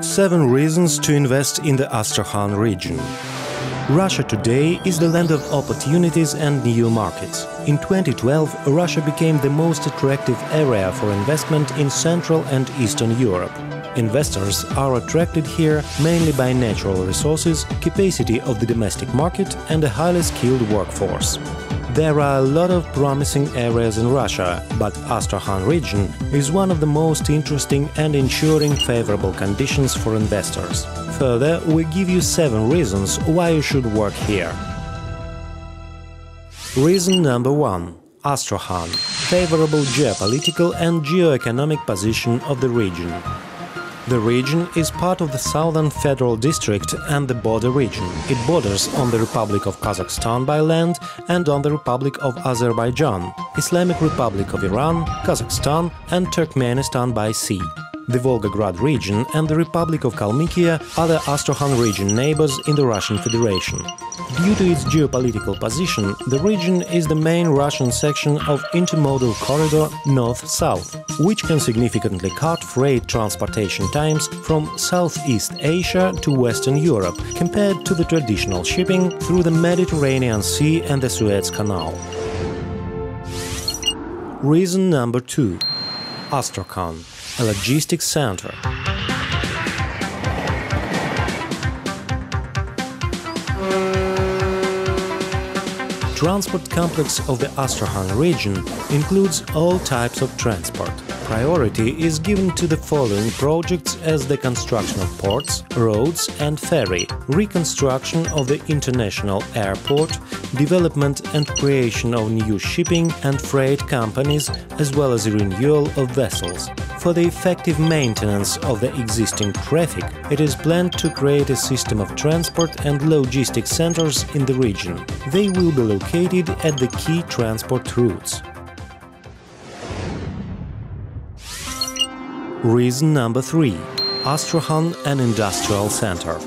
7 reasons to invest in the Astrakhan region. Russia today is the land of opportunities and new markets. In 2012, Russia became the most attractive area for investment in Central and Eastern Europe. Investors are attracted here mainly by natural resources, capacity of the domestic market and a highly skilled workforce. There are a lot of promising areas in Russia, but Astrakhan region is one of the most interesting and ensuring favorable conditions for investors. Further, we give you 7 reasons why you should work here. Reason number 1. Astrakhan – favorable geopolitical and geo-economic position of the region. The region is part of the Southern Federal District and the border region. It borders on the Republic of Kazakhstan by land and on the Republic of Azerbaijan, Islamic Republic of Iran, Kazakhstan and Turkmenistan by sea. The Volgograd region and the Republic of Kalmykia are the Astrakhan region neighbors in the Russian Federation. Due to its geopolitical position, the region is the main Russian section of intermodal corridor north-south, which can significantly cut freight transportation times from Southeast Asia to Western Europe compared to the traditional shipping through the Mediterranean Sea and the Suez Canal. Reason number 2. Astrakhan – a logistics center. Transport complex of the Astrakhan region includes all types of transport. Priority is given to the following projects as the construction of ports, roads and ferry, reconstruction of the international airport, development and creation of new shipping and freight companies, as well as renewal of vessels. For the effective maintenance of the existing traffic, it is planned to create a system of transport and logistics centers in the region. They will be located at the key transport routes. Reason number 3. Astrakhan – an industrial center.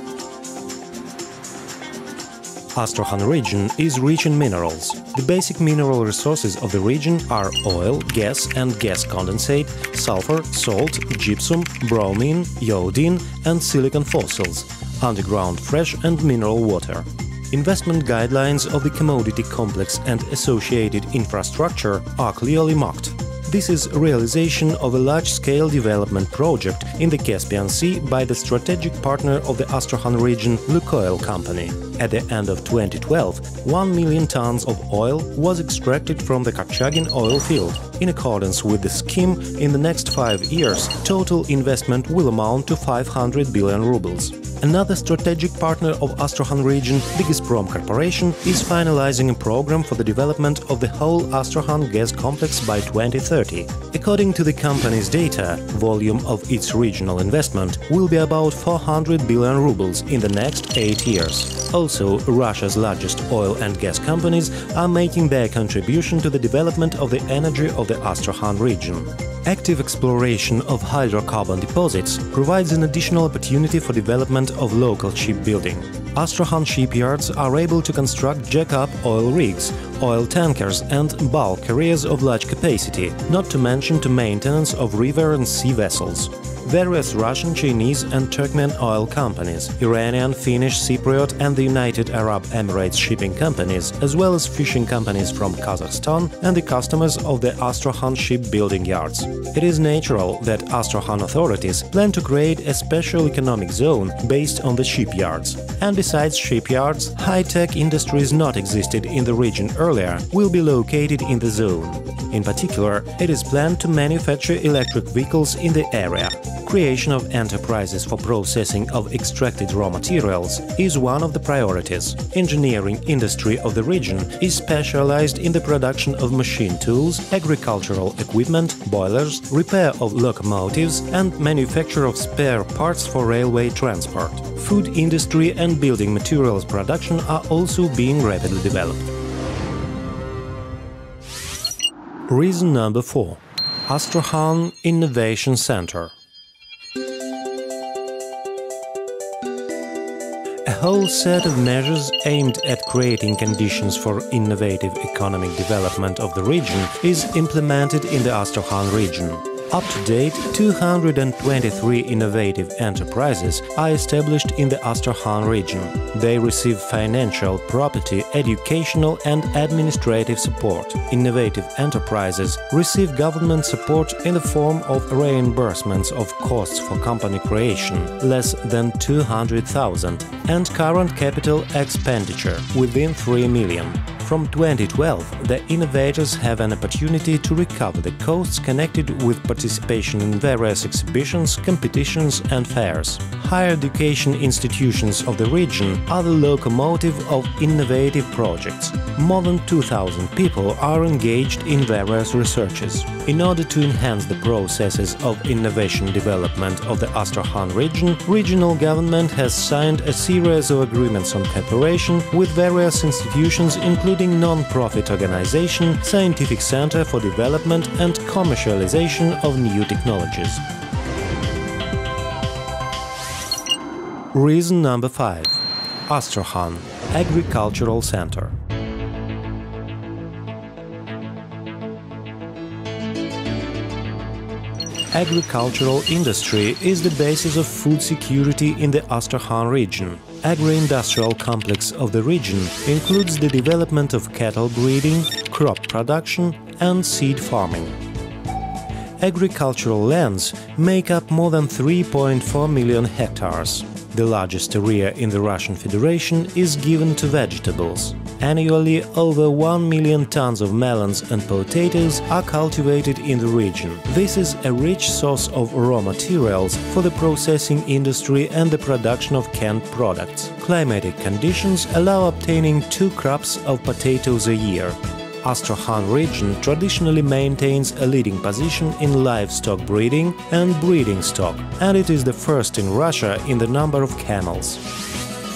Astrakhan region is rich in minerals. The basic mineral resources of the region are oil, gas and gas condensate, sulfur, salt, gypsum, bromine, iodine and silicon fossils, underground fresh and mineral water. Investment guidelines of the commodity complex and associated infrastructure are clearly marked. This is realization of a large-scale development project in the Caspian Sea by the strategic partner of the Astrakhan region, Lukoil company. At the end of 2012, 1 million tons of oil was extracted from the Korchagin oil field. In accordance with the scheme, in the next 5 years, total investment will amount to 500 billion rubles. Another strategic partner of Astrakhan region, the Gazprom Corporation, is finalizing a program for the development of the whole Astrakhan gas complex by 2030. According to the company's data, volume of its regional investment will be about 400 billion rubles in the next 8 years. Also, Russia's largest oil and gas companies are making their contribution to the development of the energy of the Astrakhan region. Active exploration of hydrocarbon deposits provides an additional opportunity for development of local shipbuilding. Astrakhan shipyards are able to construct jack-up oil rigs, oil tankers and bulk carriers of large capacity, not to mention to maintenance of river and sea vessels. Various Russian, Chinese and Turkmen oil companies, Iranian, Finnish, Cypriot and the United Arab Emirates shipping companies, as well as fishing companies from Kazakhstan and the customers of the Astrakhan shipbuilding yards. It is natural that Astrakhan authorities plan to create a special economic zone based on the shipyards. And besides shipyards, high-tech industries not existed in the region earlier will be located in the zone. In particular, it is planned to manufacture electric vehicles in the area. Creation of enterprises for processing of extracted raw materials is one of the priorities. Engineering industry of the region is specialized in the production of machine tools, agricultural equipment, boilers, repair of locomotives and manufacture of spare parts for railway transport. Food industry and building materials production are also being rapidly developed. Reason number 4. Astrakhan Innovation Center. A whole set of measures aimed at creating conditions for innovative economic development of the region is implemented in the Astrakhan region. Up to date, 223 innovative enterprises are established in the Astrakhan region. They receive financial, property, educational and administrative support. Innovative enterprises receive government support in the form of reimbursements of costs for company creation, less than 200,000, and current capital expenditure within 3 million. From 2012, the innovators have an opportunity to recover the costs connected with participation in various exhibitions, competitions and fairs. Higher education institutions of the region are the locomotive of innovative projects. More than 2,000 people are engaged in various researches. In order to enhance the processes of innovation development of the Astrakhan region, regional government has signed a series of agreements on cooperation with various institutions, including non-profit organization, scientific center for development and commercialization of new technologies. Reason number 5. Astrakhan, agricultural center. Agricultural industry is the basis of food security in the Astrakhan region. Agro-industrial complex of the region includes the development of cattle breeding, crop production and seed farming. Agricultural lands make up more than 3.4 million hectares. The largest area in the Russian Federation is given to vegetables. Annually, over 1 million tons of melons and potatoes are cultivated in the region. This is a rich source of raw materials for the processing industry and the production of canned products. Climatic conditions allow obtaining 2 crops of potatoes a year. Astrakhan region traditionally maintains a leading position in livestock breeding and breeding stock, and it is the first in Russia in the number of camels.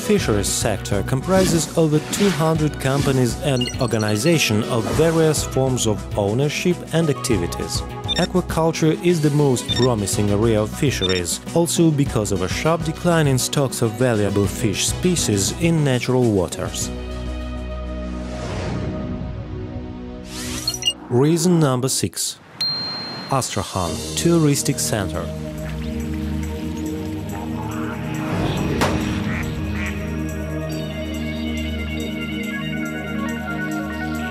Fisheries sector comprises over 200 companies and organizations of various forms of ownership and activities. Aquaculture is the most promising area of fisheries, also because of a sharp decline in stocks of valuable fish species in natural waters. Reason number 6. Astrakhan, touristic center.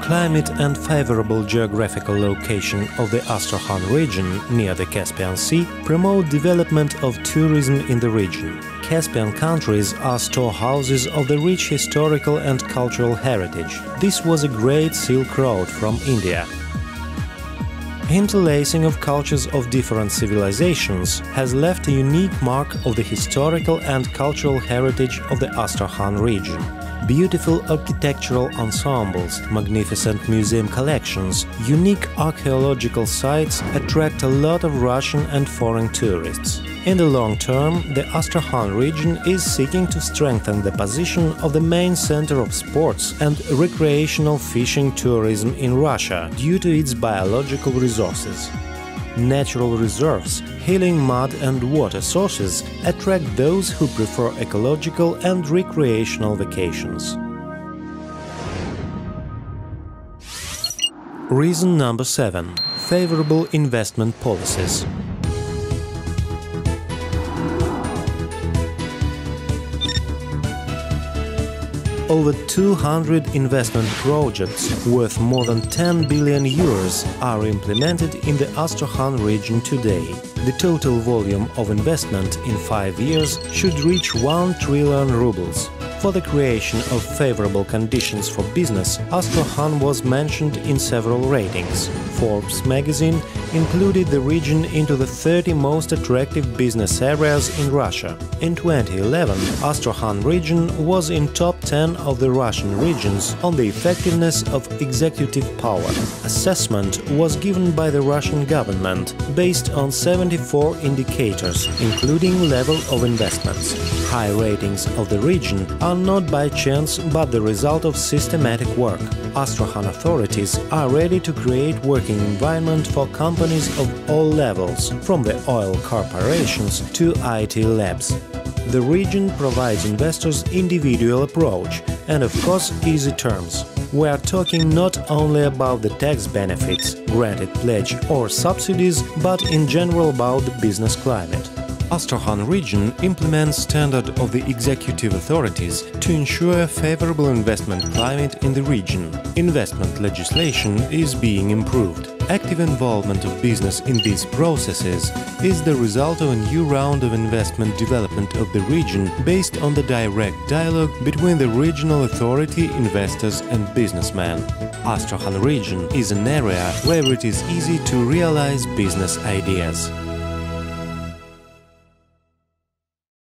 Climate and favorable geographical location of the Astrakhan region near the Caspian Sea promote development of tourism in the region. Caspian countries are storehouses of the rich historical and cultural heritage. This was a great Silk Road from India. Interlacing of cultures of different civilizations has left a unique mark of the historical and cultural heritage of the Astrakhan region. Beautiful architectural ensembles, magnificent museum collections, unique archaeological sites attract a lot of Russian and foreign tourists. In the long term, the Astrakhan region is seeking to strengthen the position of the main center of sports and recreational fishing tourism in Russia due to its biological resources. Natural reserves, healing mud and water sources attract those who prefer ecological and recreational vacations. Reason number 7. Favorable investment policies. Over 200 investment projects worth more than 10 billion euros are implemented in the Astrakhan region today. The total volume of investment in 5 years should reach 1 trillion rubles. For the creation of favorable conditions for business, Astrakhan was mentioned in several ratings. Forbes magazine included the region into the 30 most attractive business areas in Russia. In 2011, Astrakhan region was in top 10 of the Russian regions on the effectiveness of executive power. Assessment was given by the Russian government based on 74 indicators, including level of investments. High ratings of the region are not by chance but the result of systematic work. Astrakhan authorities are ready to create working environment for companies of all levels, from the oil corporations to IT labs. The region provides investors individual approach and, of course, easy terms. we are talking not only about the tax benefits, granted pledge or subsidies, but in general about the business climate. Astrakhan region implements standard of the executive authorities to ensure a favorable investment climate in the region. Investment legislation is being improved. Active involvement of business in these processes is the result of a new round of investment development of the region based on the direct dialogue between the regional authority, investors and businessmen. Astrakhan region is an area where it is easy to realize business ideas.